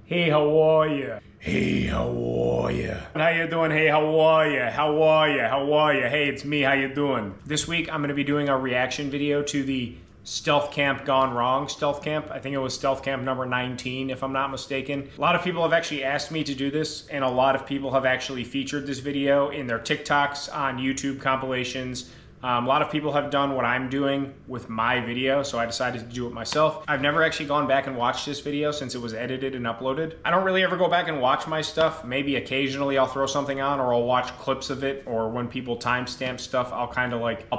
Hey, how are ya? Hey, how are ya? How you doing? Hey, how are ya? How are ya? How are ya? Hey, it's me. How you doing? This week, I'm going to be doing a reaction video to the Stealth Camp Gone Wrong Stealth Camp. I think it was Stealth Camp number 19, if I'm not mistaken. A lot of people have actually asked me to do this, and a lot of people have actually featured this video in their TikToks, on YouTube compilations. A lot of people have done what I'm doing with my video, so I decided to do it myself. I've never actually gone back and watched this video since it was edited and uploaded. I don't really ever go back and watch my stuff. Maybe occasionally I'll throw something on, or I'll watch clips of it, or when people timestamp stuff, I'll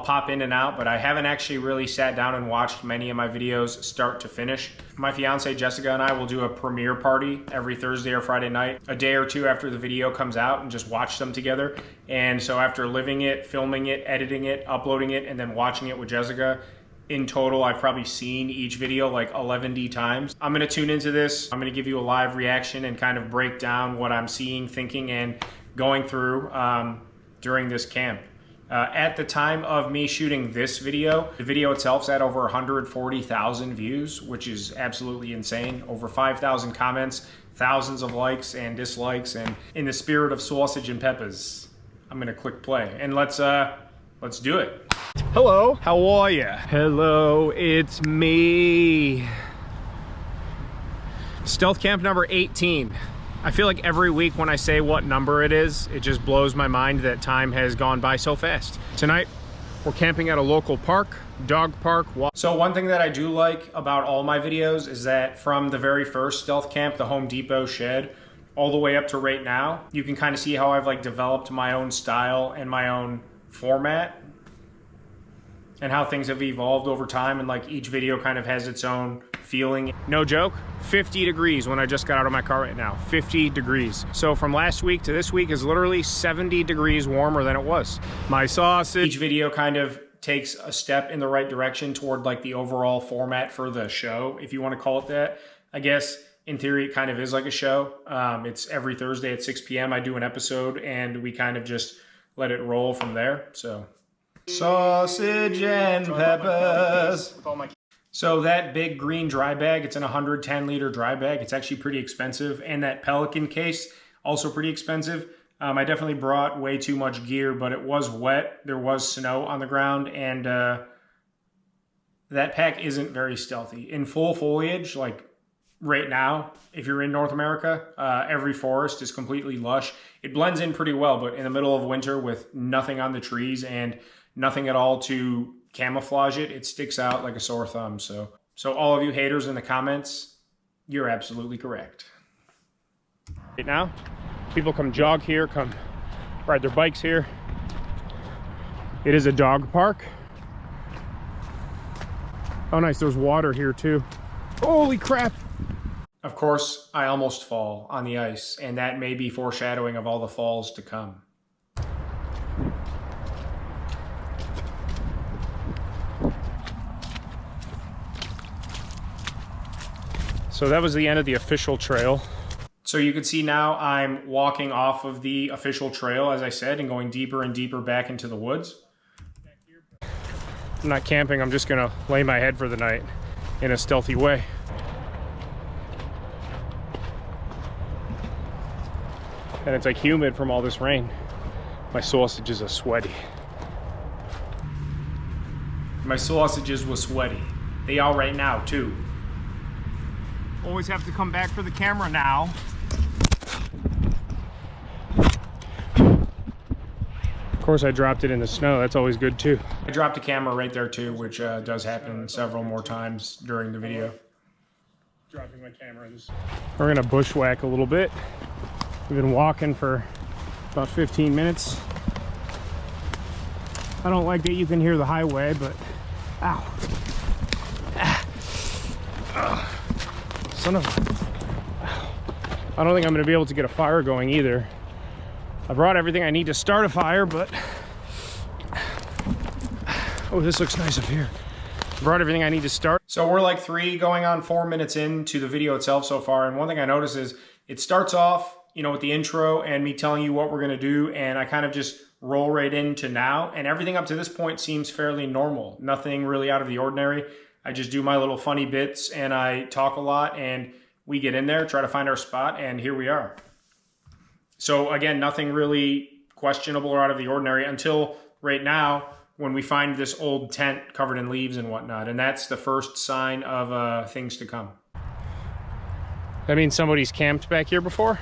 pop in and out, but I haven't actually really sat down and watched many of my videos start to finish. My fiance Jessica and I will do a premiere party every Thursday or Friday night, a day or two after the video comes out, and just watch them together. And so after living it, filming it, editing it, uploading it, and then watching it with Jessica, in total, I've probably seen each video like 11 times. I'm gonna tune into this. I'm gonna give you a live reaction and kind of break down what I'm seeing, thinking, and going through during this camp. At the time of me shooting this video, the video itself's at over 140,000 views, which is absolutely insane. Over 5,000 comments, thousands of likes and dislikes, and in the spirit of sausage and peppers, I'm gonna click play, and let's do it. Hello, how are ya? Hello, it's me. Stealth Camp number 18. I feel like every week when I say what number it is, it just blows my mind that time has gone by so fast. Tonight, we're camping at a local park, dog park. So one thing that I do like about all my videos is that from the very first Stealth Camp, the Home Depot shed, all the way up to right now, you can kind of see how I've developed my own style and my own format, and how things have evolved over time, and each video kind of has its own feeling. No joke, 50 degrees when I just got out of my car right now, 50 degrees. So from last week to this week is literally 70 degrees warmer than it was. My sausage. Each video kind of takes a step in the right direction toward the overall format for the show, if you want to call it that. I guess in theory, it kind of is like a show. It's every Thursday at 6 p.m. I do an episode, and we kind of just let it roll from there. So sausage and peppers. So that big green dry bag, it's in a 110-liter dry bag. It's actually pretty expensive. And that Pelican case, also pretty expensive. I definitely brought way too much gear, but it was wet. There was snow on the ground, and that pack isn't very stealthy. In full foliage, right now, if you're in North America, every forest is completely lush. It blends in pretty well, but in the middle of winter with nothing on the trees and nothing at all to camouflage it, it sticks out like a sore thumb. So all of you haters in the comments, you're absolutely correct. Right now, people come jog here, come ride their bikes here. It is a dog park. Oh nice, there's water here too. Holy crap. Of course, I almost fall on the ice, and that may be foreshadowing of all the falls to come. So that was the end of the official trail. So you can see now I'm walking off of the official trail, as I said, and going deeper and deeper back into the woods. I'm not camping, I'm just gonna lay my head for the night in a stealthy way. And it's humid from all this rain. My sausages are sweaty. My sausages were sweaty. They are right now too. Always have to come back for the camera now. Of course I dropped it in the snow, that's always good too. I dropped the camera right there too, which does happen several more times during the video. Dropping my camera. We're gonna bushwhack a little bit. We've been walking for about 15 minutes. I don't like that you can hear the highway, but ow. Son of a... I don't think I'm gonna be able to get a fire going either. I brought everything I need to start a fire, but... Oh, this looks nice up here. I brought everything I need to start. So we're 3 going on 4 minutes into the video itself so far, and one thing I noticed is it starts off, with the intro and me telling you what we're gonna do, and I kind of just roll right into now, and everything up to this point seems fairly normal. Nothing really out of the ordinary. I just do my little funny bits, and I talk a lot, and we get in there, try to find our spot, and here we are. So again, nothing really questionable or out of the ordinary until right now when we find this old tent covered in leaves and whatnot. And that's the first sign of things to come. That means somebody's camped back here before.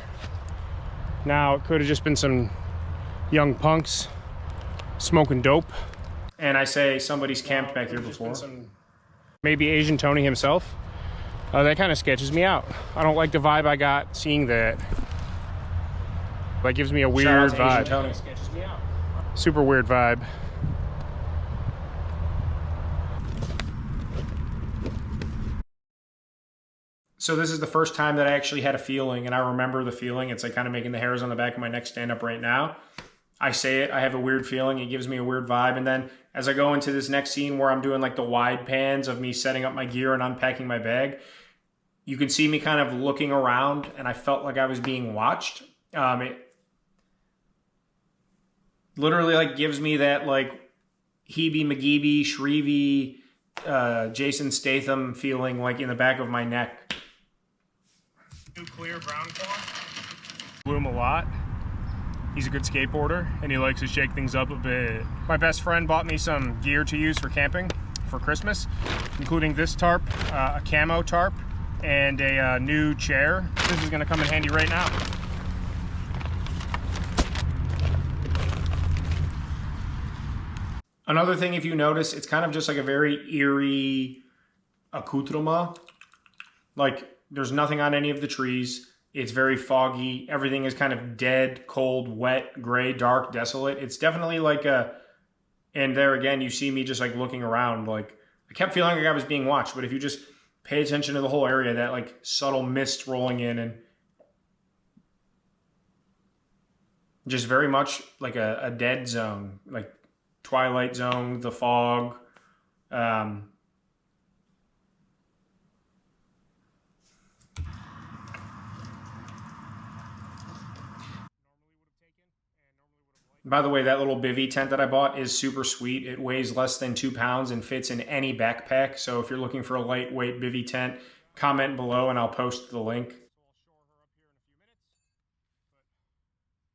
Now, it could have just been some young punks smoking dope. And I say somebody's camped back here before. Maybe Asian Tony himself. That kind of sketches me out. I don't like the vibe I got seeing that. That gives me a weird vibe. Asian Tony. Sketches me out. Super weird vibe. So this is the first time that I actually had a feeling, and I remember the feeling. It's like kind of making the hairs on the back of my neck stand up right now. I say it, I have a weird feeling. It gives me a weird vibe. And then as I go into this next scene where I'm doing like the wide pans of me setting up my gear and unpacking my bag, you can see me kind of looking around, and I felt like I was being watched. It literally like gives me that like Hebe McGeeby, Shrevey, Jason Statham feeling like in the back of my neck. New clear brown corn. Blew him a lot. He's a good skateboarder and he likes to shake things up a bit. My best friend bought me some gear to use for camping for Christmas, including this tarp, a camo tarp, and a new chair. This is gonna come in handy right now. Another thing, if you notice, it's kind of just like a very eerie accoutrement. Like, there's nothing on any of the trees. It's very foggy. Everything is kind of dead, cold, wet, gray, dark, desolate. It's definitely like a... And there again, you see me just like looking around. Like, I kept feeling like I was being watched. But if you just pay attention to the whole area, that like subtle mist rolling in and just very much like a dead zone. Like Twilight Zone, the fog. By the way, that little bivvy tent that I bought is super sweet. It weighs less than 2 pounds and fits in any backpack. So if you're looking for a lightweight bivvy tent, comment below and I'll post the link.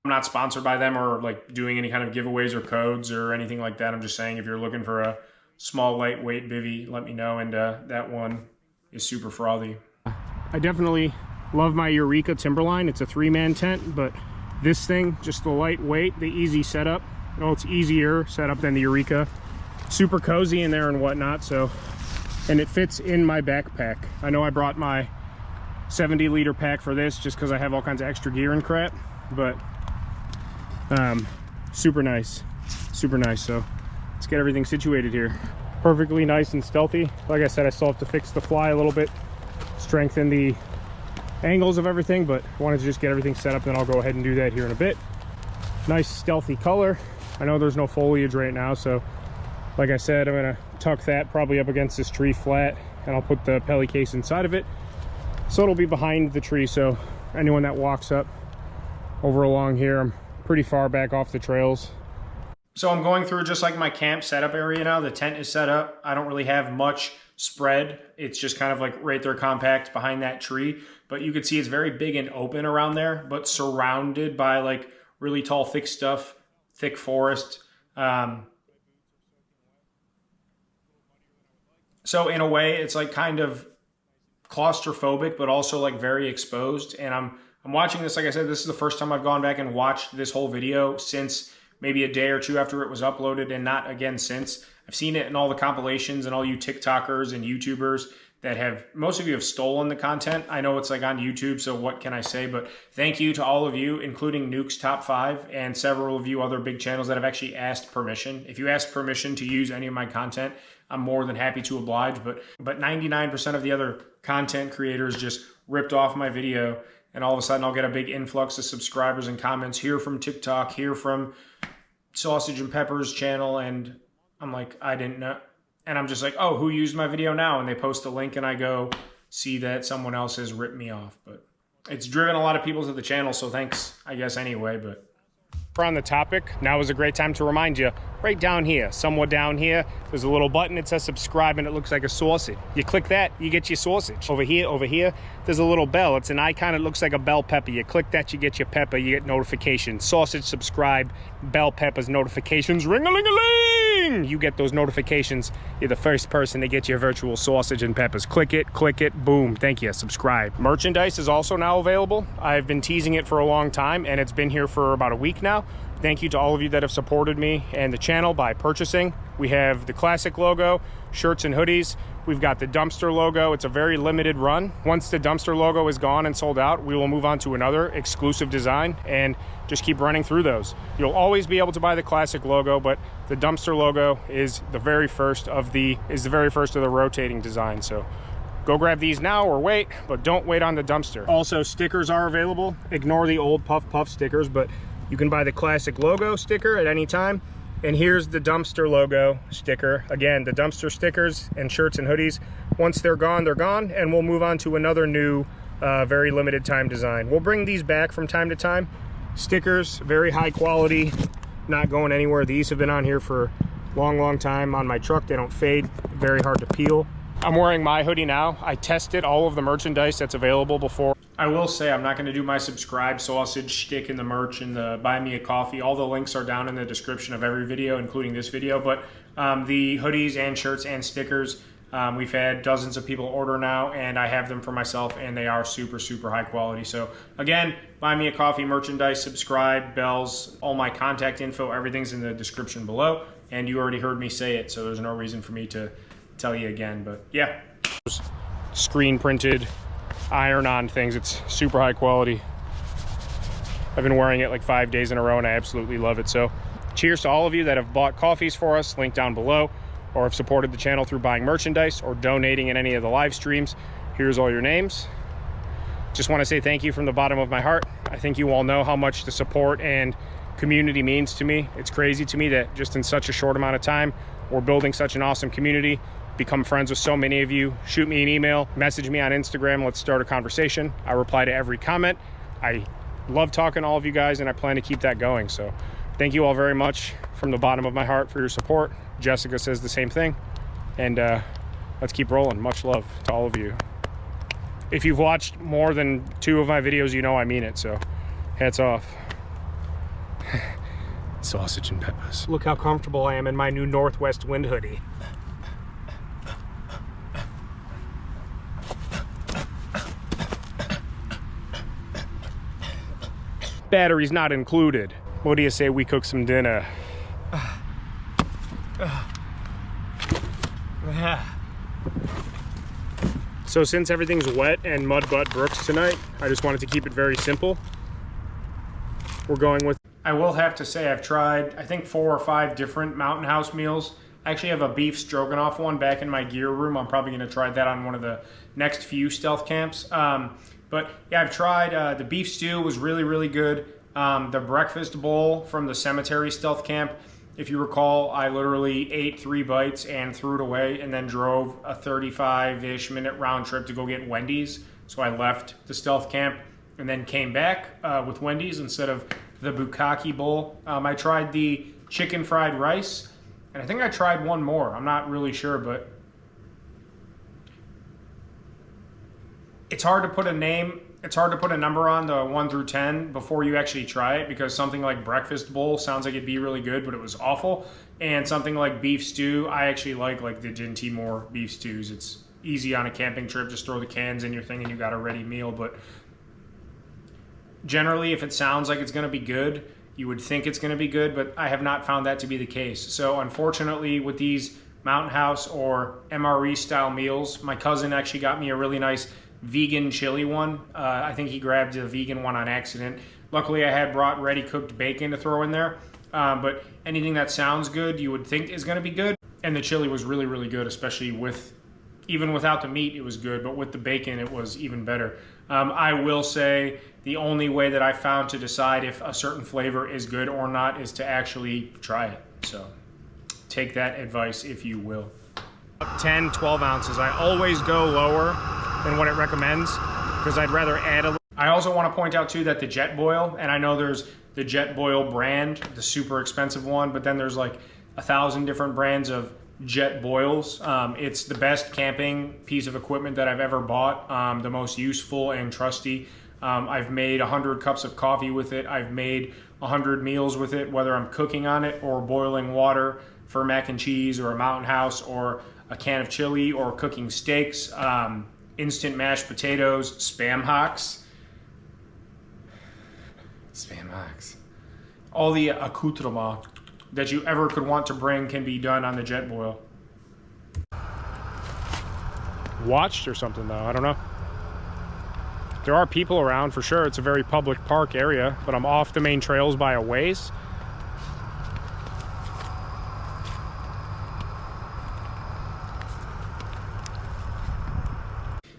I'm not sponsored by them or like doing any kind of giveaways or codes or anything like that. I'm just saying if you're looking for a small lightweight bivvy, let me know. And that one is super frothy. I definitely love my Eureka Timberline. It's a 3-man tent, but this thing, just the lightweight, the easy setup. Well, it's easier setup than the Eureka. Super cozy in there and whatnot. So, and it fits in my backpack. I know I brought my 70-liter pack for this just because I have all kinds of extra gear and crap, but super nice, super nice. So let's get everything situated here. Perfectly nice and stealthy. Like I said, I still have to fix the fly a little bit, strengthen the angles of everything, but I wanted to just get everything set up, then I'll go ahead and do that here in a bit. Nice stealthy color. I know there's no foliage right now, so like I said, I'm gonna tuck that probably up against this tree flat, and I'll put the pelly case inside of it so it'll be behind the tree, so anyone that walks up over along here, I'm pretty far back off the trails. So I'm going through just like my camp setup area now. The tent is set up. I don't really have much spread. It's just kind of like right there compact behind that tree, but you can see it's very big and open around there, but surrounded by like really tall, thick stuff, thick forest. So in a way, it's like kind of claustrophobic, but also like very exposed. And I'm watching this, like I said, this is the first time I've gone back and watched this whole video since maybe a day or two after it was uploaded, and not again since. I've seen it in all the compilations and all you TikTokers and YouTubers that have, most of you have stolen the content. I know it's like on YouTube, so what can I say? But thank you to all of you, including Nuke's Top 5 and several of you other big channels that have actually asked permission. If you ask permission to use any of my content, I'm more than happy to oblige, but 99% of the other content creators just ripped off my video, and all of a sudden I'll get a big influx of subscribers and comments here from TikTok, here from Sausage and Peppers channel, and I'm like, I didn't know. And I'm just like, oh, who used my video now? And they post a link and I go see that someone else has ripped me off. But it's driven a lot of people to the channel, so thanks, I guess, anyway. But We're on the topic. Now is a great time to remind you, right down here, somewhere down here, there's a little button. It says subscribe and it looks like a sausage. You click that, you get your sausage. Over here, there's a little bell. It's an icon. It looks like a bell pepper. You click that, you get your pepper, you get notifications. Sausage, subscribe, bell peppers, notifications, ring-a-ling-a-ling. You get those notifications. You're the first person to get your virtual sausage and peppers. Click it, boom. Thank you, subscribe. Merchandise is also now available. I've been teasing it for a long time and it's been here for about a week now. Thank you to all of you that have supported me and the channel by purchasing. We have the classic logo, shirts and hoodies. We've got the dumpster logo. It's a very limited run. Once the dumpster logo is gone and sold out, we will move on to another exclusive design and just keep running through those. You'll always be able to buy the classic logo, but the dumpster logo is the very first of the rotating design. So go grab these now or wait, but don't wait on the dumpster. Also, stickers are available. Ignore the old puff stickers, but you can buy the classic logo sticker at any time. And here's the dumpster logo sticker. Again, the dumpster stickers and shirts and hoodies, once they're gone, and we'll move on to another new, very limited time design. We'll bring these back from time to time. Stickers, very high quality, not going anywhere. These have been on here for a long time on my truck. They don't fade, very hard to peel. I'm wearing my hoodie now. I tested all of the merchandise that's available before. I will say I'm not going to do my subscribe sausage shtick in the merch and the buy me a coffee. All the links are down in the description of every video, including this video. But the hoodies and shirts and stickers, we've had dozens of people order now, and I have them for myself, and they are super high quality. So again, buy me a coffee merchandise, subscribe, bells, all my contact info, everything's in the description below. And you already heard me say it, so there's no reason for me to tell you again. But yeah, screen printed, iron-on things. It's super high quality. I've been wearing it like 5 days in a row and I absolutely love it. So cheers to all of you that have bought coffees for us, link down below, or have supported the channel through buying merchandise or donating in any of the live streams. Here's all your names. Just want to say thank you from the bottom of my heart. I think you all know how much the support and community means to me. It's crazy to me that just in such a short amount of time, we're building such an awesome community, become friends with so many of you. Shoot me an email, message me on Instagram, let's start a conversation. I reply to every comment. I love talking to all of you guys and I plan to keep that going. So thank you all very much from the bottom of my heart for your support. Jessica says the same thing. And let's keep rolling. Much love to all of you. If you've watched more than 2 of my videos, you know I mean it, so hats off. Sausage and peppers. Look how comfortable I am in my new Northwest Wind hoodie. Batteries not included. What do you say we cook some dinner? So since everything's wet and mud butt brooks tonight, I just wanted to keep it very simple. We're going with, I will have to say I've tried, I think 4 or 5 different Mountain House meals. I actually have a beef stroganoff one back in my gear room. I'm probably gonna try that on one of the next few stealth camps. But yeah, I've tried, the beef stew was really good. The breakfast bowl from the cemetery stealth camp, if you recall, I literally ate 3 bites and threw it away and then drove a 35-ish minute round trip to go get Wendy's. So I left the stealth camp and then came back with Wendy's instead of the bukkake bowl. I tried the chicken fried rice, and I think I tried one more. I'm not really sure, but it's hard to put a name, it's hard to put a number on the 1 through 10 before you actually try it, because something like breakfast bowl sounds like it'd be really good, but it was awful. And something like beef stew, I actually like the Din Timor beef stews. It's easy on a camping trip, just throw the cans in your thing and you got a ready meal. But generally, if it sounds like it's gonna be good, you would think it's gonna be good, but I have not found that to be the case. So unfortunately, with these Mountain House or MRE style meals, my cousin actually got me a really nice vegan chili one. I think he grabbed a vegan one on accident. Luckily, I had brought ready cooked bacon to throw in there. But anything that sounds good, you would think is gonna be good. And the chili was really good, especially with, even without the meat, it was good, but with the bacon, it was even better. I will say the only way that I found to decide if a certain flavor is good or not is to actually try it. So take that advice if you will. 10, 12 ounces. I always go lower than what it recommends because I'd rather add a little. I also want to point out too that the Jet Boil, and I know there's the Jet Boil brand, the super expensive one, but then there's like 1,000 different brands of Jet Boils. It's the best camping piece of equipment that I've ever bought, the most useful and trusty. I've made 100 cups of coffee with it. I've made 100 meals with it, whether I'm cooking on it or boiling water for mac and cheese or a mountain house or a can of chili or cooking steaks, instant mashed potatoes, Spam hocks. Spam hocks. All the accoutrements that you ever could want to bring can be done on the Jet Boil. Watched or something though, I don't know. There are people around for sure. It's a very public park area, but I'm off the main trails by a ways.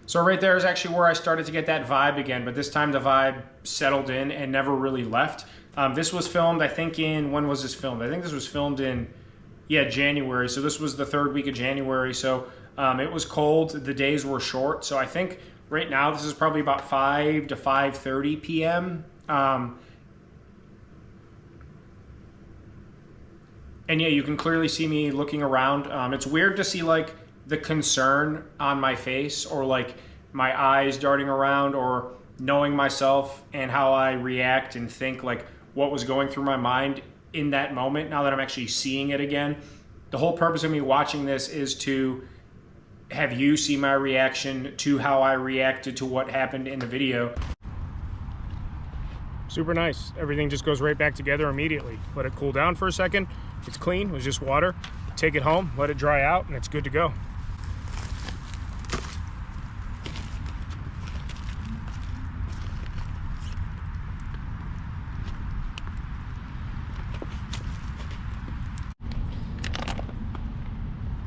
So right there is actually where I started to get that vibe again, but this time the vibe settled in and never really left. This was filmed, I think when was this filmed? I think this was filmed in, January. So this was the 3rd week of January. So it was cold, the days were short. So I think right now this is probably about 5 to 5:30 p.m. And yeah, you can clearly see me looking around. It's weird to see like the concern on my face or like my eyes darting around or knowing myself and how I react and think, like what was going through my mind in that moment now that I'm actually seeing it again. The whole purpose of me watching this is to have you see my reaction to how I reacted to what happened in the video. Super nice. Everything just goes right back together immediately. Let it cool down for a second. It's clean, it was just water. Take it home, let it dry out, and it's good to go.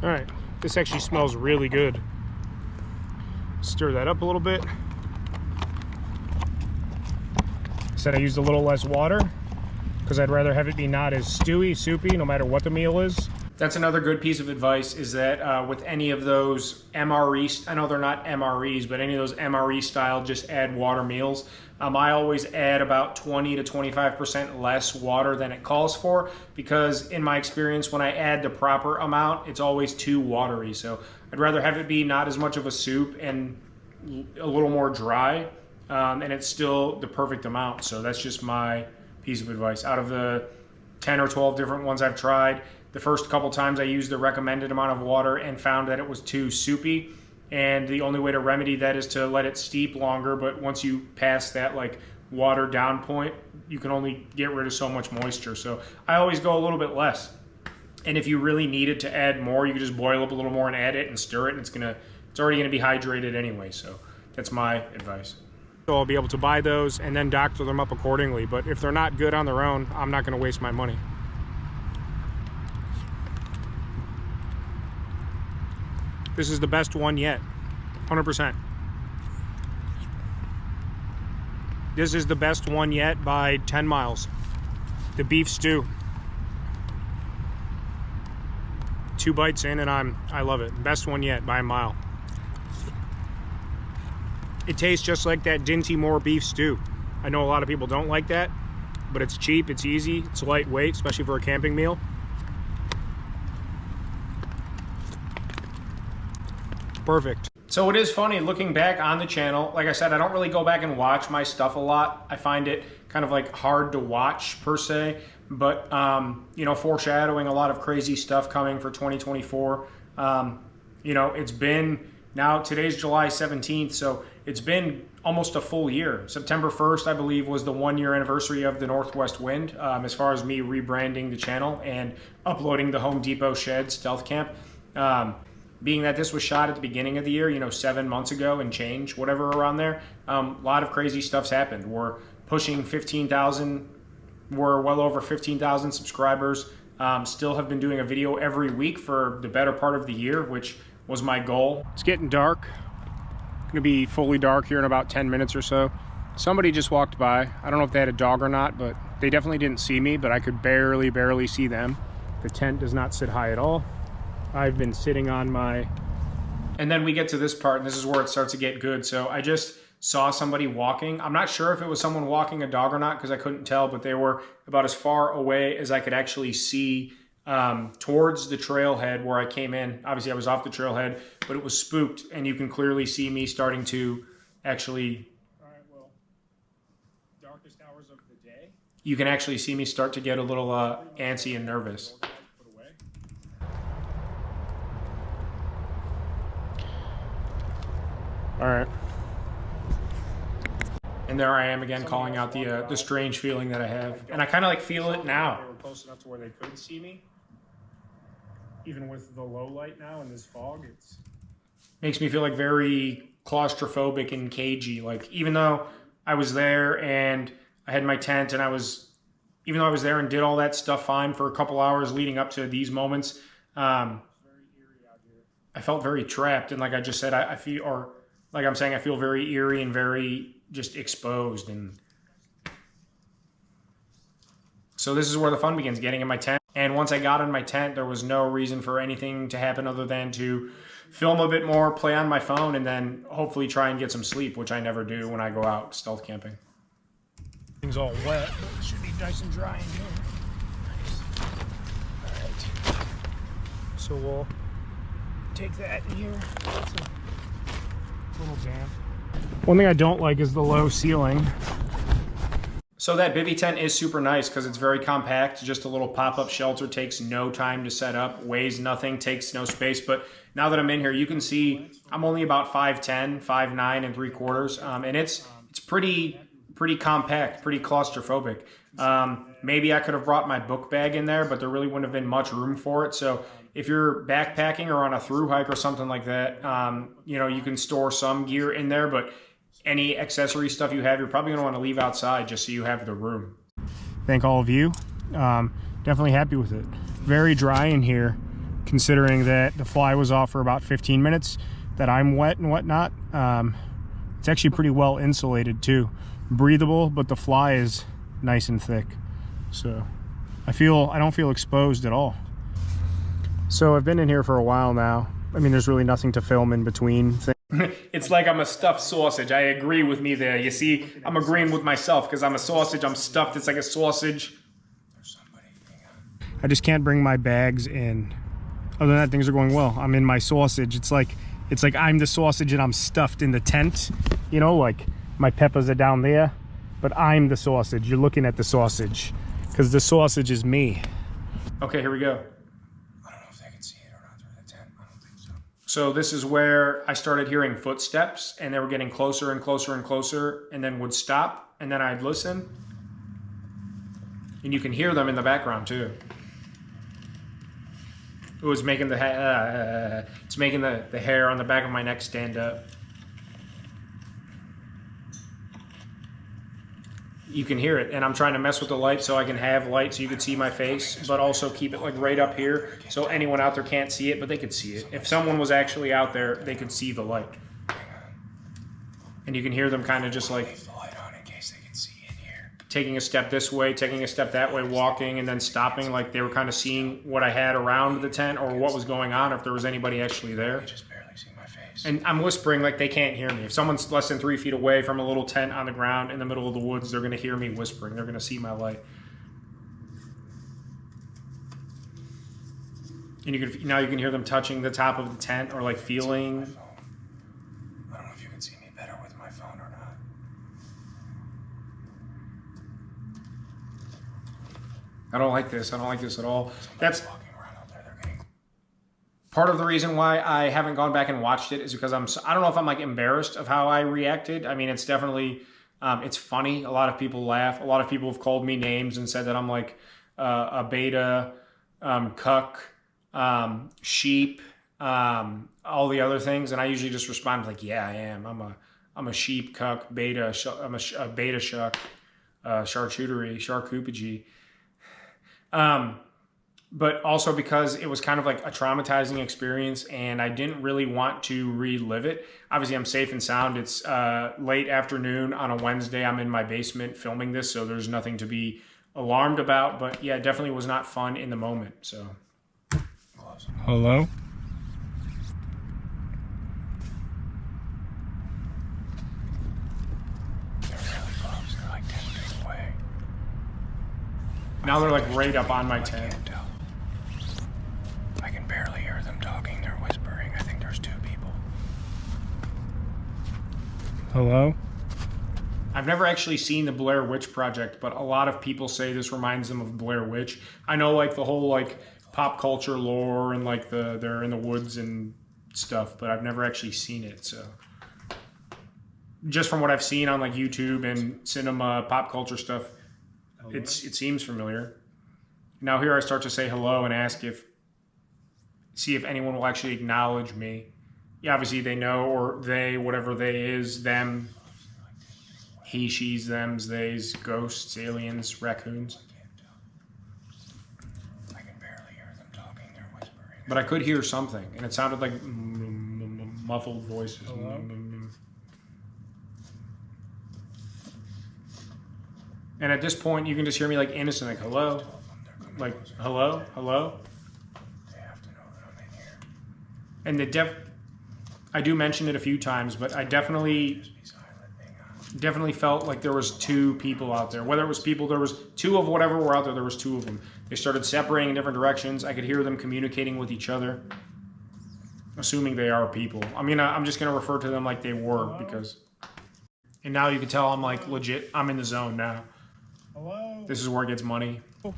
All right, this actually smells really good. Stir that up a little bit. Said I used a little less water because I'd rather have it be not as stewy, soupy, no matter what the meal is. That's another good piece of advice, is that with any of those MRE, I know they're not MREs, but any of those MRE style just add water meals, I always add about 20 to 25% less water than it calls for, because in my experience, when I add the proper amount, it's always too watery. So I'd rather have it be not as much of a soup and a little more dry, and it's still the perfect amount. So that's just my piece of advice. Out of the 10 or 12 different ones I've tried, the first couple times I used the recommended amount of water and found that it was too soupy, and the only way to remedy that is to let it steep longer. But once you pass that like water down point, you can only get rid of so much moisture. So I always go a little bit less, and if you really need it to add more, you can just boil up a little more and add it and stir it, and it's already gonna be hydrated anyway. So that's my advice. So I'll be able to buy those and then doctor them up accordingly, but if they're not good on their own, I'm not gonna waste my money. This is the best one yet, 100%. This is the best one yet by 10 miles. The beef stew. 2 bites in and I love it. Best one yet by a mile. It tastes just like that Dinty Moore beef stew. I know a lot of people don't like that, but it's cheap, it's easy, it's lightweight, especially for a camping meal. Perfect. So it is funny looking back on the channel. Like I said, I don't really go back and watch my stuff a lot. I find it kind of like hard to watch per se, but you know, foreshadowing a lot of crazy stuff coming for 2024. You know, it's been, now today's July 17th, so it's been almost a full year. September 1st, I believe, was the 1-year anniversary of the Northwest Wind, as far as me rebranding the channel and uploading the Home Depot Shed Stealth Camp. Being that this was shot at the beginning of the year, you know, 7 months ago and change, whatever around there, a lot of crazy stuff's happened. We're pushing 15,000, we're well over 15,000 subscribers. Still have been doing a video every week for the better part of the year, which was my goal. It's getting dark. Gonna be fully dark here in about 10 minutes or so. Somebody just walked by. I don't know if they had a dog or not, but they definitely didn't see me, but I could barely see them. The tent does not sit high at all. I've been sitting on my... And then we get to this part, and this is where it starts to get good. So I just saw somebody walking. I'm not sure if it was someone walking a dog or not because I couldn't tell, but they were about as far away as I could actually see towards the trailhead where I came in. Obviously, I was off the trailhead, but it was spooked, and you can clearly see me starting to actually... All right, well, darkest hours of the day. You can actually see me start to get a little antsy and nervous. All right. And there I am again, calling out the strange feeling that I have. And I kind of like feel it now. They were close enough to where they could see me. Even with the low light now and this fog, it's makes me feel like very claustrophobic and cagey. Like, even though I was there and I had my tent and even though I was there and did all that stuff fine for a couple hours leading up to these moments, I felt very trapped. And like I just said, I feel, or like I'm saying, I feel very eerie and very just exposed. And so this is where the fun begins, getting in my tent. And once I got in my tent, there was no reason for anything to happen other than to film a bit more, play on my phone, and then hopefully try and get some sleep, which I never do when I go out stealth camping. Things all wet, but it should be nice and dry in here. Nice. All right. So we'll take that in here. It's a little damp. One thing I don't like is the low ceiling. So that bivy tent is super nice because it's very compact. Just a little pop-up shelter, takes no time to set up, weighs nothing, takes no space. But now that I'm in here, you can see I'm only about 5'10", 5'9", and 3/4, and it's pretty compact, pretty claustrophobic. Maybe I could have brought my book bag in there, but there really wouldn't have been much room for it. So if you're backpacking or on a through hike or something like that, you know, you can store some gear in there, but any accessory stuff you have, you're probably gonna want to leave outside just so you have the room. Thank all of you. Definitely happy with it. Very dry in here, considering that the fly was off for about 15 minutes, that I'm wet and whatnot. It's actually pretty well insulated too. Breathable, but the fly is nice and thick. So I don't feel exposed at all. So I've been in here for a while now. I mean, there's really nothing to film in between things. It's like I'm a stuffed sausage. I agree with me there. You see, I'm agreeing with myself because I'm a sausage. I'm stuffed. It's like a sausage. I just can't bring my bags in. Other than that, things are going well. I'm in my sausage. It's like I'm the sausage and I'm stuffed in the tent. You know, like my peppers are down there, but I'm the sausage. You're looking at the sausage because the sausage is me. Okay, here we go. So this is where I started hearing footsteps, and they were getting closer and closer and closer, and then would stop, and then I'd listen. And you can hear them in the background too. It was making it's making the hair on the back of my neck stand up. You can hear it, and I'm trying to mess with the light so I can have light so you can see my face, but also keep it like right up here so anyone out there can't see it, but they could see it. If someone was actually out there, they could see the light. And you can hear them kind of just like taking a step this way, taking a step that way, walking, and then stopping, like they were kind of seeing what I had around the tent or what was going on, if there was anybody actually there. And I'm whispering like they can't hear me. If someone's less than 3 feet away from a little tent on the ground in the middle of the woods, they're going to hear me whispering. They're going to see my light. And now you can hear them touching the top of the tent or like feeling. I don't know if you can see me better with my phone or not. I don't like this. I don't like this at all. That's part of the reason why I haven't gone back and watched it is because I don't know if I'm like embarrassed of how I reacted. I mean, it's definitely, it's funny. A lot of people laugh. A lot of people have called me names and said that I'm like a beta, cuck, sheep, all the other things. And I usually just respond like, yeah, I am. I'm a sheep, cuck, beta, I'm a beta shuck, charcuterie. But also because it was kind of like a traumatizing experience and I didn't really want to relive it. Obviously, I'm safe and sound. It's late afternoon on a Wednesday. I'm in my basement filming this, so there's nothing to be alarmed about. But yeah, it definitely was not fun in the moment. So, hello? Now they're like right up on my tent. Can't tell. I can barely hear them talking. They're whispering. I think there's 2 people. Hello? I've never actually seen the Blair Witch Project, but a lot of people say this reminds them of Blair Witch. I know like the whole like pop culture lore and like they're in the woods and stuff, but I've never actually seen it, so. Just from what I've seen on like YouTube and cinema, pop culture stuff, it seems familiar. Now here I start to say hello and see if anyone will actually acknowledge me. Yeah, obviously they know, or they, whatever they is, them, he, she's, thems, theys, ghosts, aliens, raccoons. I can barely hear them talking. They're whispering. But I could hear something, and it sounded like muffled voices. And at this point, you can just hear me like innocent, like hello, like hello, hello. They have to know that I'm in here. And I do mention it a few times, but I definitely felt like there was 2 people out there. Whether it was people, there was 2 of whatever were out there. There was 2 of them. They started separating in different directions. I could hear them communicating with each other, assuming they are people. I mean, I'm just gonna refer to them like they were because. And now you can tell I'm like legit. I'm in the zone now. Hello? This is where it gets money. I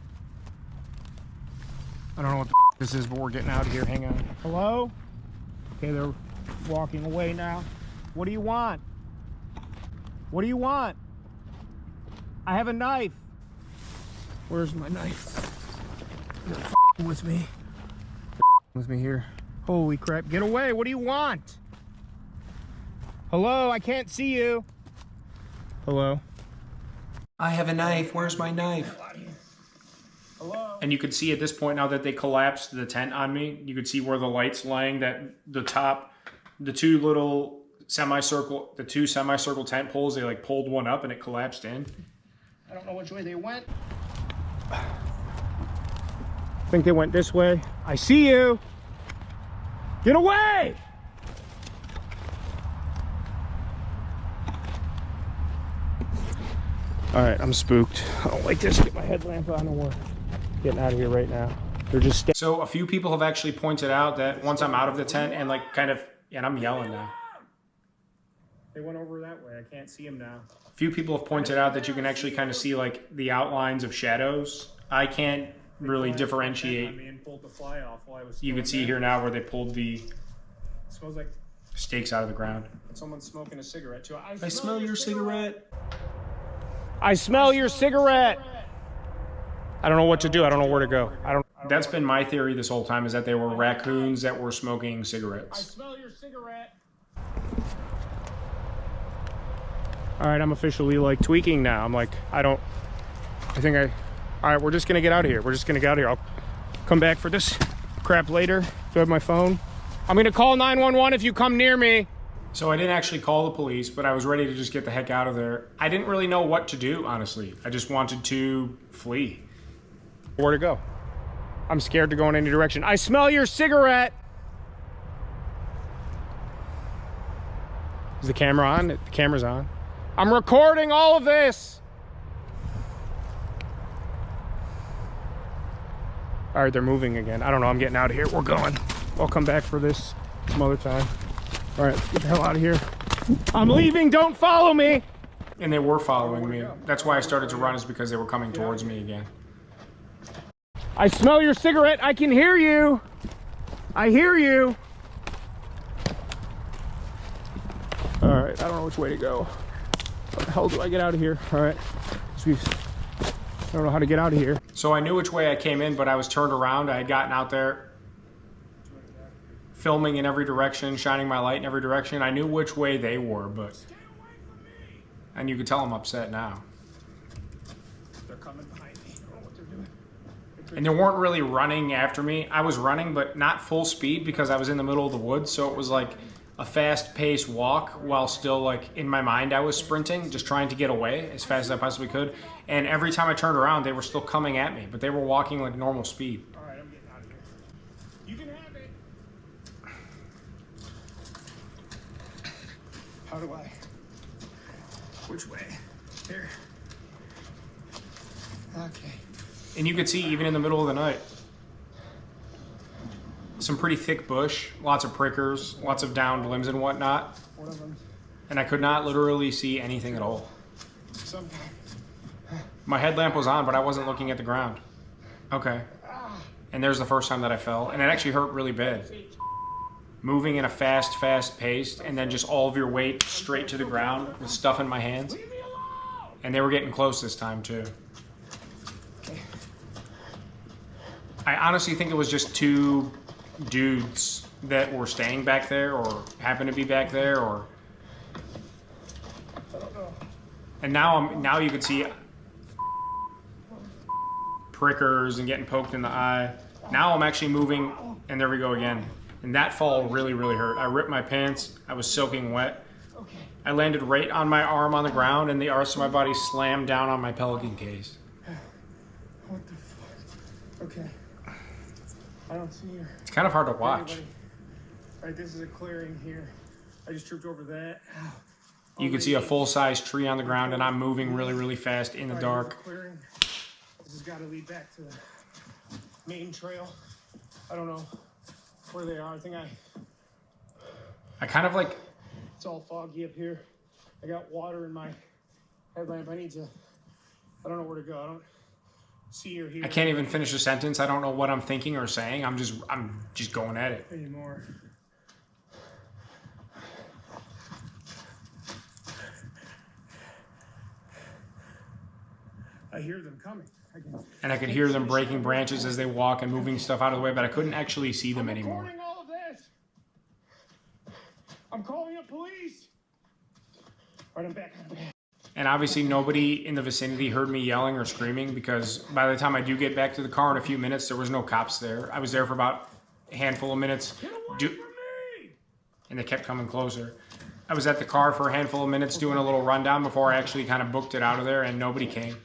don't know what the this is, but we're getting out of here. Hang on. Hello? Okay, they're walking away now. What do you want? What do you want? I have a knife. Where's my knife? They're with me. With me here. Holy crap, get away. What do you want? Hello, I can't see you. Hello? I have a knife. Where's my knife? Hello? And you could see at this point, now that they collapsed the tent on me, you could see where the light's lying, that the two semicircle tent poles, they like pulled one up and it collapsed in. I don't know which way they went. I think they went this way. I see you. Get away! All right, I'm spooked. I don't like this. Get my headlamp on and we're getting out of here right now. They're just so a few people have actually pointed out that once I'm out of the tent and like and I'm yelling now. They went over that way. I can't see them now. A few people have pointed out that you can actually kind of see like the outlines of shadows. I can't really differentiate. You can see here now where they pulled the Smells like stakes out of the ground. someone's smoking a cigarette too. I smell your cigarette. I smell your cigarette. I don't know what to do. I don't know where to go. That's been my theory this whole time, is that they were raccoons that were smoking I cigarettes. smell your cigarette. All right, I'm officially like tweaking now. I'm like, all right, we're just gonna get out of here. We're just gonna get out of here. I'll come back for this crap later. Do I have my phone? I'm gonna call 911 if you come near me. So I didn't actually call the police, but I was ready to just get the heck out of there. I didn't really know what to do, honestly. I just wanted to flee. Where to go? I'm scared to go in any direction. I smell your cigarette. Is the camera on? The camera's on. I'm recording all of this. All right, they're moving again. I don't know, I'm getting out of here. We're going. I'll come back for this some other time. All right, let's get the hell out of here. I'm leaving, don't follow me. And they were following me. That's why I started to run, is because they were coming towards me again. I smell your cigarette, I can hear you. I hear you. All right, I don't know which way to go. How the hell do I get out of here? All right, I don't know how to get out of here. So I knew which way I came in, but I was turned around. I had gotten out there filming in every direction, shining my light in every direction. I knew which way they were, but... And you can tell I'm upset now. They're coming behind me. I don't know what they're doing. And they weren't really running after me. I was running, but not full speed because I was in the middle of the woods. So it was like a fast-paced walk while still, like, in my mind I was sprinting, just trying to get away as fast as I possibly could. And every time I turned around, they were still coming at me, but they were walking like normal speed. All right, I'm getting out of here. You can have it. How do I? Which way? Here. Okay. And you could see even in the middle of the night, some pretty thick bush, lots of prickers, lots of downed limbs and whatnot. One of them. And I could not literally see anything at all. Some. My headlamp was on, but I wasn't looking at the ground. Okay. And there's the first time that I fell, and it actually hurt really bad. Moving in a fast pace, and then just all of your weight straight to the ground with stuff in my hands. And they were getting close this time too. I honestly think it was just two dudes that were staying back there or happened to be back there, or. And now you can see prickers and getting poked in the eye. Now I'm actually moving, and there we go again. And that fall really hurt. I ripped my pants. I was soaking wet. I landed right on my arm on the ground, and the arse of my body slammed down on my Pelican case. What the fuck? Okay. I don't see you. It's kind of hard to watch. All right, this is a clearing here. I just tripped over that. You can see a full-size tree on the ground, and I'm moving really fast in the dark. This has got to lead back to the main trail. I don't know where they are. I kind of like... It's all foggy up here. I got water in my headlamp. I don't know where to go. I don't see or hear. I can't even finish a sentence. I don't know what I'm thinking or saying. I'm just going at it. Anymore. I hear them coming. And I could hear them breaking branches as they walk and moving stuff out of the way, but I couldn't actually see them anymore. I'm recording all of this. I'm calling up police. All right, I'm back. And obviously nobody in the vicinity heard me yelling or screaming, because by the time I do get back to the car in a few minutes, there was no cops there. I was there for about a handful of minutes. Get away from me! And they kept coming closer. I was at the car for a handful of minutes doing a little rundown before I actually kind of booked it out of there, and nobody came.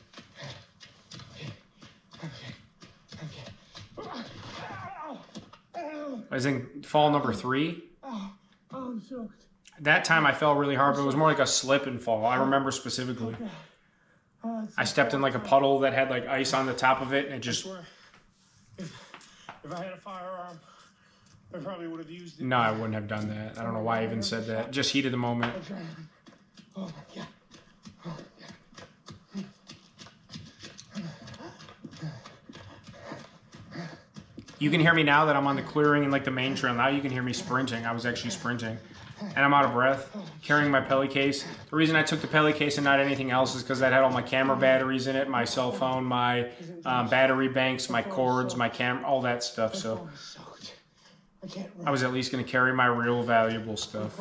I was in fall number 3. Oh, I'm soaked. That time I fell really hard, but it was more like a slip and fall. I remember specifically. I stepped in like a puddle that had like ice on the top of it, and it just... If I had a firearm, I probably would have used it. No, I wouldn't have done that. I don't know why I even said that. Just heat of the moment. Oh my God. Oh, yeah. You can hear me now that I'm on the clearing and like the main trail. Now you can hear me sprinting. I was actually sprinting. And I'm out of breath, carrying my Peli case. The reason I took the Peli case and not anything else is because that had all my camera batteries in it, my cell phone, my battery banks, my cords, my camera, all that stuff. So I was at least going to carry my real valuable stuff.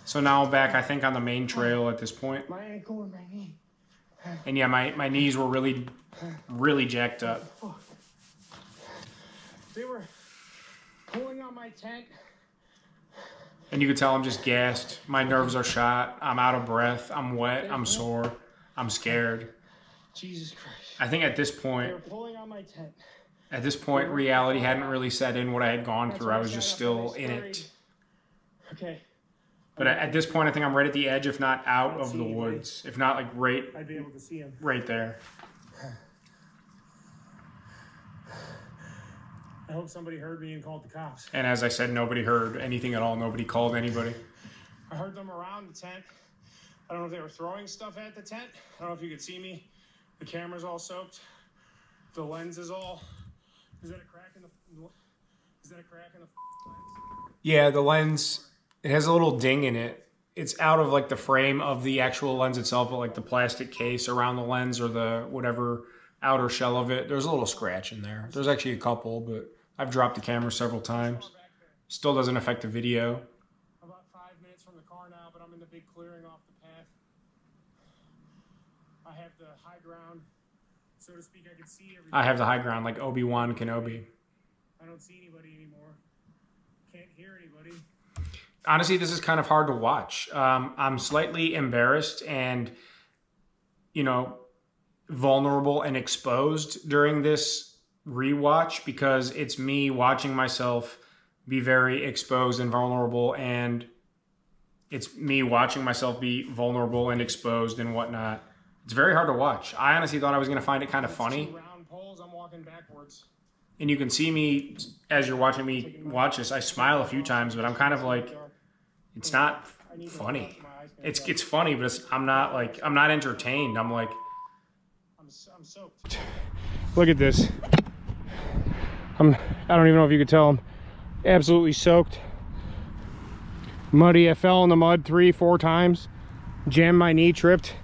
So now I'm back, I think, on the main trail at this point. My ankle and my knee. And yeah, my knees were really jacked up. They were pulling on my tent. And you could tell I'm just gassed. My nerves are shot. I'm out of breath. I'm wet. I'm sore. I'm scared. Jesus Christ. I think at this They point, were pulling on my tent. At this point, reality hadn't really set in what I had gone through. I was just still in it. Okay. But at this point, I think I'm right at the edge, if not out of the woods. If not, like I'd be able to see him. right there. I hope somebody heard me and called the cops. And as I said, nobody heard anything at all. Nobody called anybody. I heard them around the tent. I don't know if they were throwing stuff at the tent. I don't know if you could see me. The camera's all soaked. The lens is all... Is that a crack in the lens? Yeah, the lens, it has a little ding in it. It's out of like the frame of the actual lens itself, but like the plastic case around the lens or the whatever outer shell of it, there's a little scratch in there. There's actually a couple, but I've dropped the camera several times. Still doesn't affect the video. About 5 minutes from the car now, but I'm in the big clearing off the path. I have the high ground, so to speak. I can see everything. I have the high ground like Obi-Wan Kenobi. I don't see anybody anymore. Can't hear anybody. Honestly, this is kind of hard to watch. I'm slightly embarrassed and, you know, vulnerable and exposed during this rewatch because it's me watching myself be very exposed and vulnerable and it's me watching myself be vulnerable and exposed and whatnot. It's very hard to watch. I honestly thought I was going to find it kind of funny. 2 round poles, I'm walking backwards. And you can see me, as you're watching me watch this, I smile a few times, but I'm kind of like, it's not funny. It's funny, but I'm not entertained. I'm like, I'm soaked. look at this. I don't even know if you could tell, I'm absolutely soaked. Muddy. I fell in the mud 3-4 times. Jammed my knee, tripped,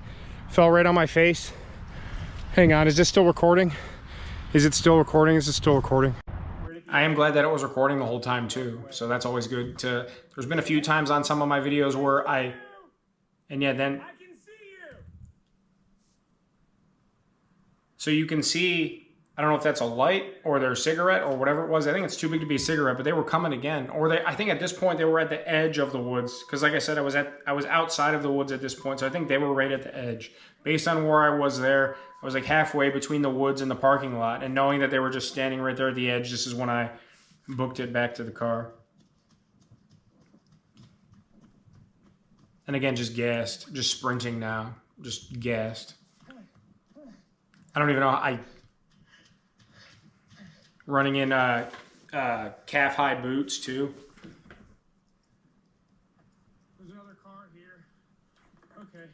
fell right on my face. Hang on, is this still recording? Is it still recording? Is it still recording? I am glad that it was recording the whole time too. So that's always good to, there's been a few times on some of my videos where and yeah, then. I can see you. So you can see, I don't know if that's a light or their cigarette or whatever it was. I think it's too big to be a cigarette, but they were coming again. Or I think at this point they were at the edge of the woods. Cause like I said, I was outside of the woods at this point. So I think they were right at the edge. Based on where I was there, I was like halfway between the woods and the parking lot. And knowing that they were just standing right there at the edge, this is when I booked it back to the car. And again, just gassed, just sprinting now, just gassed. I don't even know, running in calf-high boots too. There's another car here. Okay.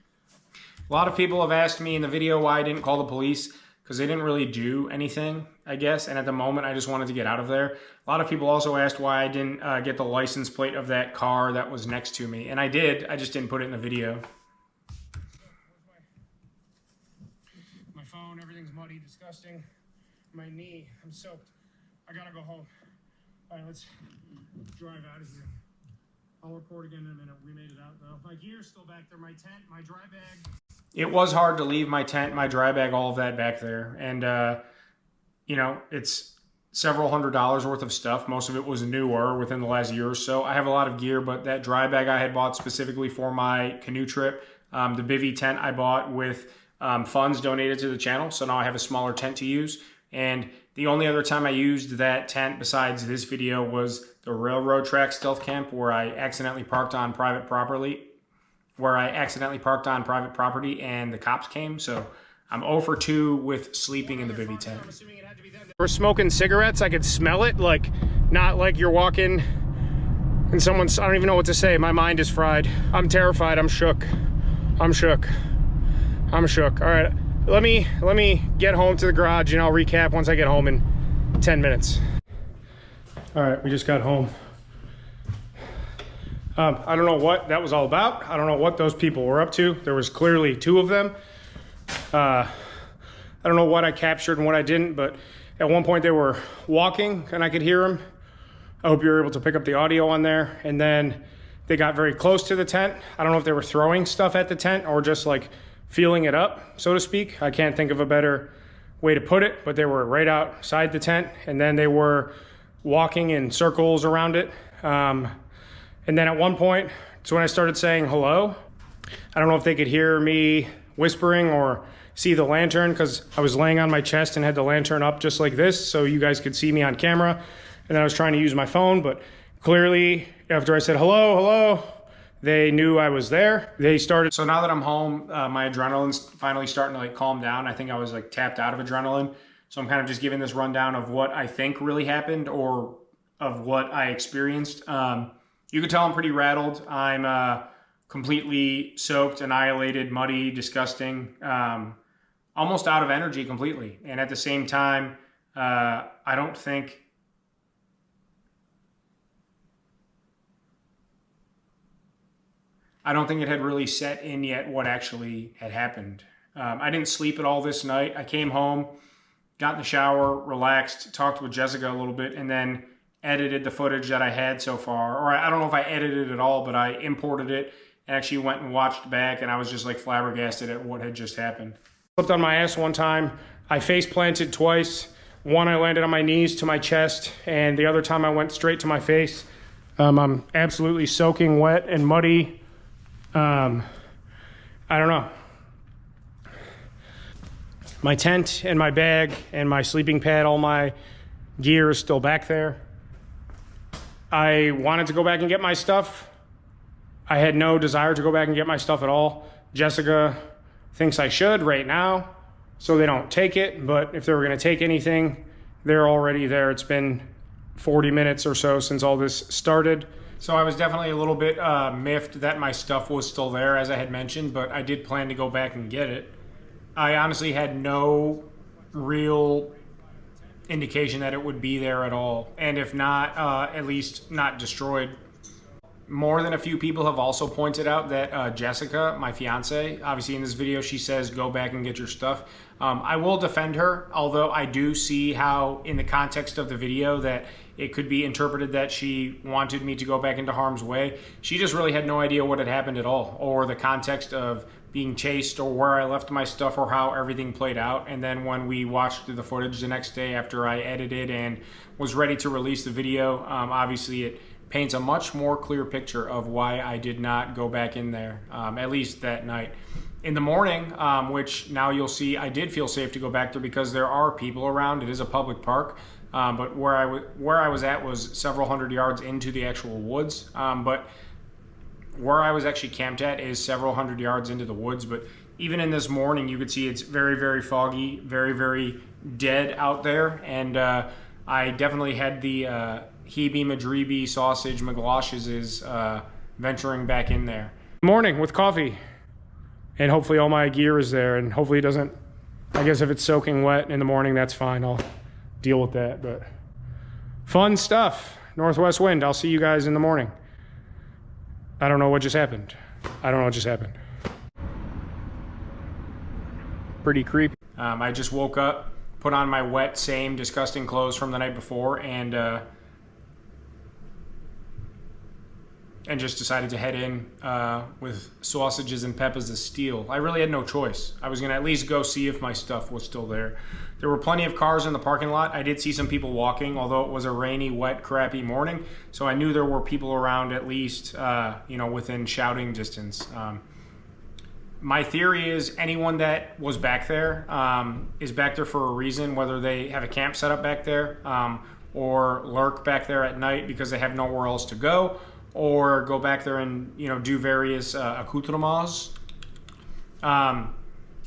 A lot of people have asked me in the video why I didn't call the police, because they didn't really do anything, I guess. And at the moment, I just wanted to get out of there. A lot of people also asked why I didn't get the license plate of that car that was next to me. And I did, I just didn't put it in the video. My phone, everything's muddy, disgusting. My knee, I'm soaked. I gotta go home. All right, let's drive out of here. I'll record again in a minute. We made it out though. My gear's still back there, my tent, my dry bag. It was hard to leave my tent, my dry bag, all of that back there. And, you know, it's several $100s worth of stuff. Most of it was newer within the last year or so. I have a lot of gear, but that dry bag I had bought specifically for my canoe trip, the bivy tent I bought with funds donated to the channel. So now I have a smaller tent to use. And the only other time I used that tent besides this video was the railroad track stealth camp where I accidentally parked on private property, and the cops came. So I'm 0 for 2 with sleeping in the bivy tent. We're smoking cigarettes. I could smell it, like not like you're walking and someone's, I don't even know what to say. My mind is fried. I'm terrified. I'm shook. I'm shook. I'm shook. All right. Let me get home to the garage and I'll recap once I get home in 10 minutes. All right, we just got home. I don't know what that was all about. I don't know what those people were up to. There was clearly 2 of them. I don't know what I captured and what I didn't, but at one point they were walking and I could hear them. I hope you were able to pick up the audio on there. And then they got very close to the tent. I don't know if they were throwing stuff at the tent or just like feeling it up, so to speak. I can't think of a better way to put it, but they were right outside the tent and then they were walking in circles around it. And then at one point, it's when I started saying hello. I don't know if they could hear me whispering or see the lantern because I was laying on my chest and had the lantern up just like this so you guys could see me on camera. And then I was trying to use my phone, but clearly after I said hello, hello, they knew I was there. They started. So now that I'm home, my adrenaline's finally starting to like calm down. I think I was like tapped out of adrenaline. So I'm kind of just giving this rundown of what I think really happened or of what I experienced. You can tell I'm pretty rattled. I'm completely soaked, annihilated, muddy, disgusting, almost out of energy completely. And at the same time, I don't think it had really set in yet what actually had happened. I didn't sleep at all this night. I came home, got in the shower, relaxed, talked with Jessica a little bit, and then edited the footage that I had so far. Or I don't know if I edited it at all, but I imported it and actually went and watched back, and I was just like flabbergasted at what had just happened. Flipped on my ass one time. I face planted twice. One, I landed on my knees to my chest, and the other time I went straight to my face. I'm absolutely soaking wet and muddy. I don't know. My tent and my bag and my sleeping pad, all my gear is still back there. I wanted to go back and get my stuff, I had no desire to go back and get my stuff at all. Jessica thinks I should right now, so they don't take it. But if they were going to take anything, they're already there. It's been 40 minutes or so since all this started. So I was definitely a little bit miffed that my stuff was still there, as I had mentioned, but I did plan to go back and get it. I honestly had no real indication that it would be there at all. And if not, at least not destroyed. More than a few people have also pointed out that Jessica, my fiance, obviously in this video, she says, go back and get your stuff. I will defend her, although I do see how in the context of the video that it could be interpreted that she wanted me to go back into harm's way. She just really had no idea what had happened at all, or the context of being chased, or where I left my stuff, or how everything played out. And then when we watched the footage the next day after I edited and was ready to release the video, obviously it paints a much more clear picture of why I did not go back in there, at least that night. In the morning, which now you'll see, I did feel safe to go back there because there are people around. It is a public park, but where I was at was several hundred yards into the actual woods. But where I was actually camped at is several hundred yards into the woods. But even in this morning, you could see it's very, very foggy, very, very dead out there. And I definitely had the Hebe Madribi sausage McGloshes is venturing back in there. Morning with coffee. And hopefully all my gear is there, and hopefully it doesn't, I guess if it's soaking wet in the morning, that's fine. I'll deal with that, but fun stuff. Northwest wind. I'll see you guys in the morning. I don't know what just happened. I don't know what just happened. Pretty creepy. I just woke up, put on my wet, same disgusting clothes from the night before, and just decided to head in with sausages and peppers of steel. I really had no choice. I was gonna at least go see if my stuff was still there. There were plenty of cars in the parking lot. I did see some people walking, although it was a rainy, wet, crappy morning. So I knew there were people around at least, within shouting distance. My theory is anyone that was back there is back there for a reason, whether they have a camp set up back there or lurk back there at night because they have nowhere else to go, or go back there and do various accoutrements.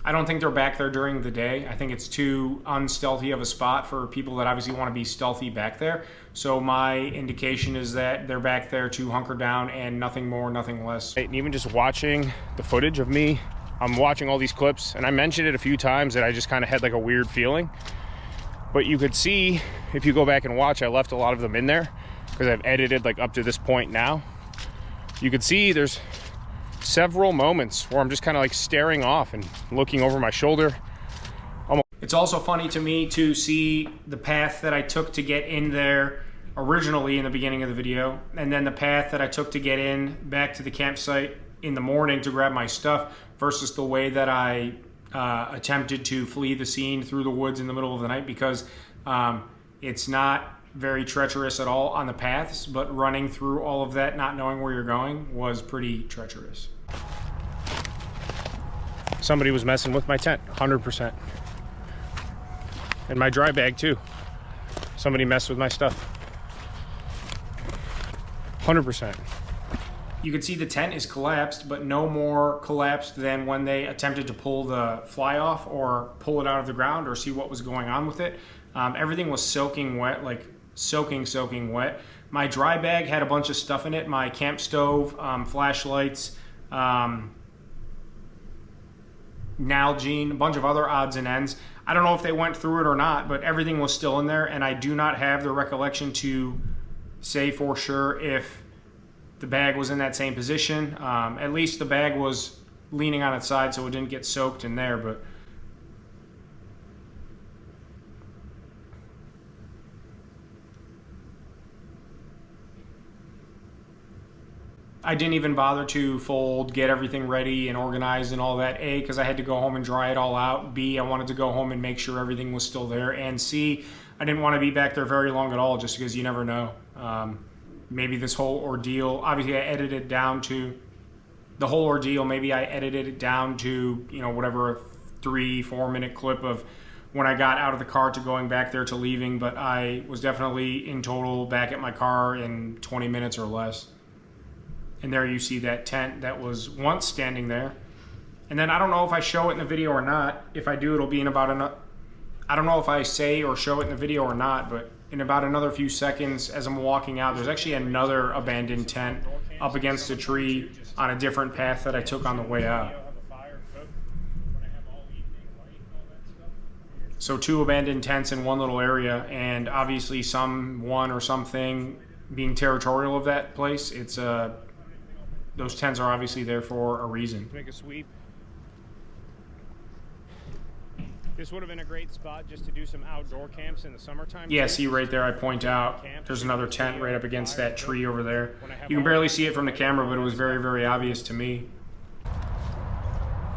I don't think they're back there during the day. I think it's too unstealthy of a spot for people that obviously want to be stealthy back there. So my indication is that they're back there to hunker down and nothing more, nothing less. And even just watching the footage of me, I'm watching all these clips, and I mentioned it a few times that I just kind of had like a weird feeling. But you could see, if you go back and watch, I left a lot of them in there because I've edited like up to this point now. You could see there's several moments where I'm just kind of like staring off and looking over my shoulder. It's also funny to me to see the path that I took to get in there originally in the beginning of the video, and then the path that I took to get in back to the campsite in the morning to grab my stuff versus the way that I attempted to flee the scene through the woods in the middle of the night, because it's not very treacherous at all on the paths, but running through all of that, not knowing where you're going, was pretty treacherous. Somebody was messing with my tent, 100%. And my dry bag too. Somebody messed with my stuff. 100%. You can see the tent is collapsed, but no more collapsed than when they attempted to pull the fly off or pull it out of the ground or see what was going on with it. Everything was soaking wet, like soaking wet. My dry bag had a bunch of stuff in it. My camp stove, flashlights, Nalgene, a bunch of other odds and ends. I don't know if they went through it or not, but everything was still in there, and I do not have the recollection to say for sure if the bag was in that same position. At least the bag was leaning on its side so it didn't get soaked in there, but I didn't even bother to fold, get everything ready and organized and all that. A, because I had to go home and dry it all out. B, I wanted to go home and make sure everything was still there. And C, I didn't want to be back there very long at all, just because you never know. Maybe this whole ordeal, obviously I edited it down to, the whole ordeal, maybe I edited it down to, whatever, a 3-4 minute clip of when I got out of the car to going back there to leaving. But I was definitely in total back at my car in 20 minutes or less. And there you see that tent that was once standing there. And then I don't know if I show it in the video or not. If I do, it'll be in about I don't know if I say or show it in the video or not, but in about another few seconds as I'm walking out, there's actually another abandoned tent up against a tree on a different path that I took on the way out. So 2 abandoned tents in one little area, and obviously someone or something being territorial of that place. It's those tents are obviously there for a reason. Make a sweep. This would have been a great spot just to do some outdoor camps in the summertime. Yeah, see right there, I point out there's another tent right up against that tree over there. You can barely see it from the camera, but it was very, very obvious to me.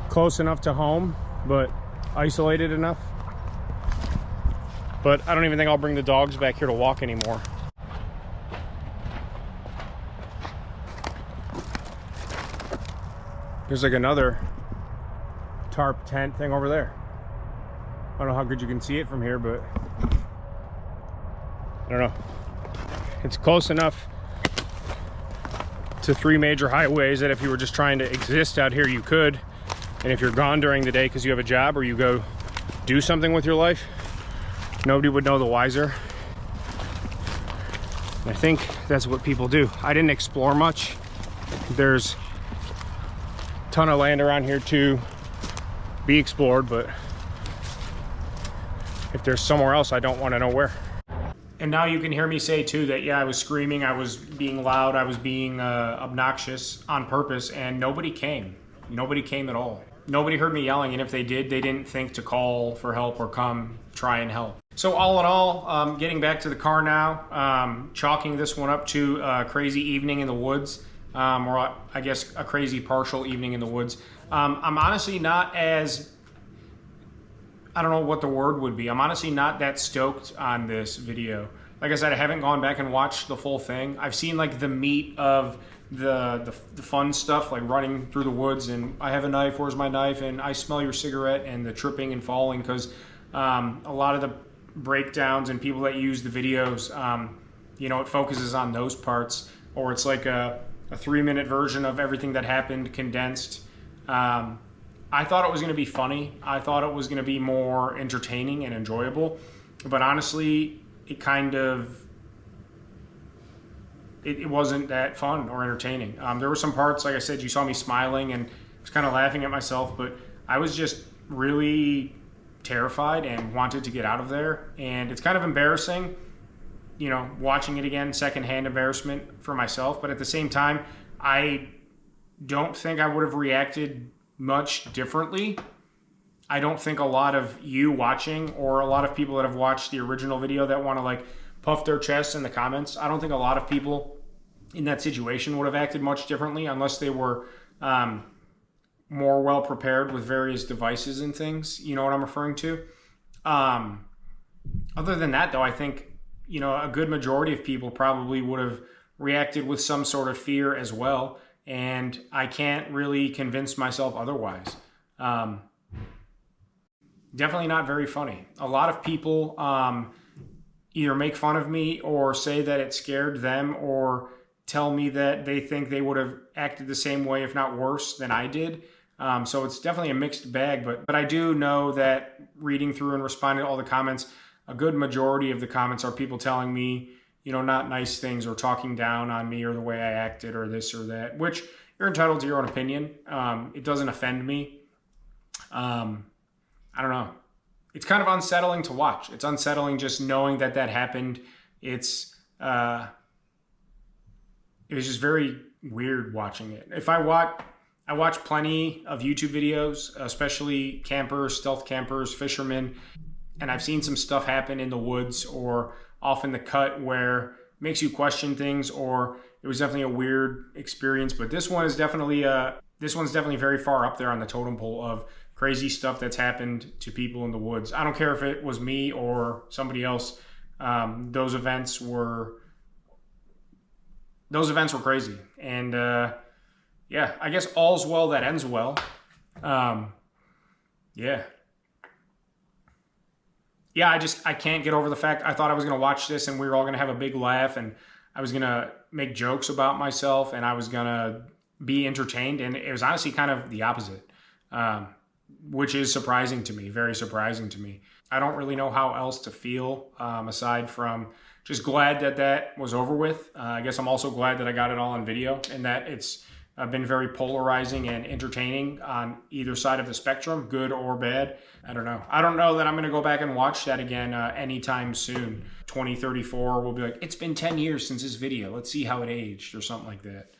Close enough to home, but isolated enough. But I don't even think I'll bring the dogs back here to walk anymore. There's like another tarp tent thing over there. I don't know how good you can see it from here, but I don't know. It's close enough to 3 major highways that if you were just trying to exist out here, you could. And if you're gone during the day because you have a job or you go do something with your life, nobody would know the wiser. I think that's what people do. I didn't explore much. There's a ton of land around here to be explored, but if there's somewhere else, I don't want to know where. And now you can hear me say too that, yeah, I was screaming, I was being loud, I was being obnoxious on purpose, and nobody came. Nobody came at all. Nobody heard me yelling, and if they did, they didn't think to call for help or come try and help. So all in all, getting back to the car now, chalking this one up to a crazy evening in the woods, or I guess a crazy partial evening in the woods. I'm honestly not as, I don't know what the word would be. I'm honestly not that stoked on this video. Like I said, I haven't gone back and watched the full thing. I've seen like the meat of the fun stuff, like running through the woods and I have a knife, where's my knife? And I smell your cigarette, and the tripping and falling, because a lot of the breakdowns and people that use the videos, you know, it focuses on those parts, or it's like a 3-minute version of everything that happened condensed. I thought it was going to be funny. I thought it was going to be more entertaining and enjoyable. But honestly, it kind of, it wasn't that fun or entertaining. There were some parts, like I said, you saw me smiling and was kind of laughing at myself, but I was just really terrified and wanted to get out of there. And it's kind of embarrassing, you know, watching it again, secondhand embarrassment for myself. But at the same time, I don't think I would have reacted much differently. I don't think a lot of you watching, or a lot of people that have watched the original video that want to like puff their chests in the comments, I don't think a lot of people in that situation would have acted much differently unless they were more well prepared with various devices and things. You know what I'm referring to? Other than that, though, I think, you know, a good majority of people probably would have reacted with some sort of fear as well. And I can't really convince myself otherwise. Definitely not very funny. A lot of people either make fun of me or say that it scared them, or tell me that they think they would have acted the same way, if not worse, than I did. So it's definitely a mixed bag. But I do know that reading through and responding to all the comments, a good majority of the comments are people telling me, you know, not nice things, or talking down on me or the way I acted or this or that, which you're entitled to your own opinion. It doesn't offend me. I don't know. It's kind of unsettling to watch. It's unsettling just knowing that that happened. It was just very weird watching it. I watch plenty of YouTube videos, especially campers, stealth campers, fishermen, and I've seen some stuff happen in the woods or off in the cut where it makes you question things, or it was definitely a weird experience. But this one is definitely very far up there on the totem pole of crazy stuff that's happened to people in the woods. I don't care if it was me or somebody else. Those events were crazy. And yeah, I guess all's well that ends well. Yeah, I can't get over the fact I thought I was going to watch this and we were all going to have a big laugh, and I was gonna make jokes about myself and I was gonna be entertained, and it was honestly kind of the opposite, which is surprising to me, very surprising to me. I don't really know how else to feel aside from just glad that that was over with. I guess I'm also glad that I got it all on video and that it's been very polarizing and entertaining on either side of the spectrum, good or bad. I don't know. I don't know that I'm going to go back and watch that again anytime soon. 2034 will be like, it's been 10 years since this video. Let's see how it aged or something like that.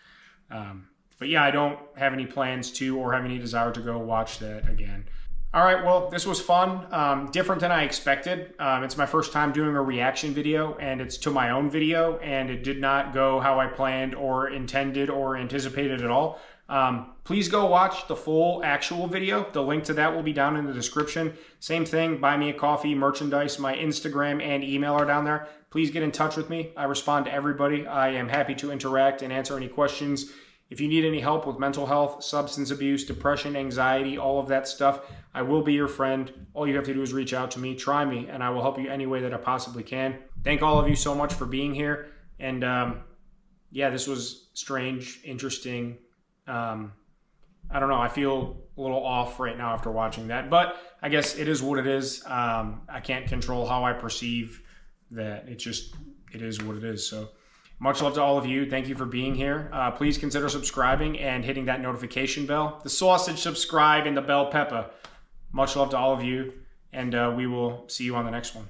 But yeah, I don't have any plans to or have any desire to go watch that again. All right, well, this was fun. Different than I expected. It's my first time doing a reaction video, and it's to my own video, and it did not go how I planned or intended or anticipated at all. Please go watch the full actual video. The link to that will be down in the description. Same thing, buy me a coffee, merchandise, my Instagram and email are down there. Please get in touch with me. I respond to everybody. I am happy to interact and answer any questions. If you need any help with mental health, substance abuse, depression, anxiety, all of that stuff, I will be your friend. All you have to do is reach out to me, try me, and I will help you any way that I possibly can. Thank all of you so much for being here. And yeah, this was strange, interesting. I don't know. I feel a little off right now after watching that, but I guess it is what it is. I can't control how I perceive that. It is what it is. So much love to all of you. Thank you for being here. Please consider subscribing and hitting that notification bell. The sausage subscribe and the bell pepper. Much love to all of you, and we will see you on the next one.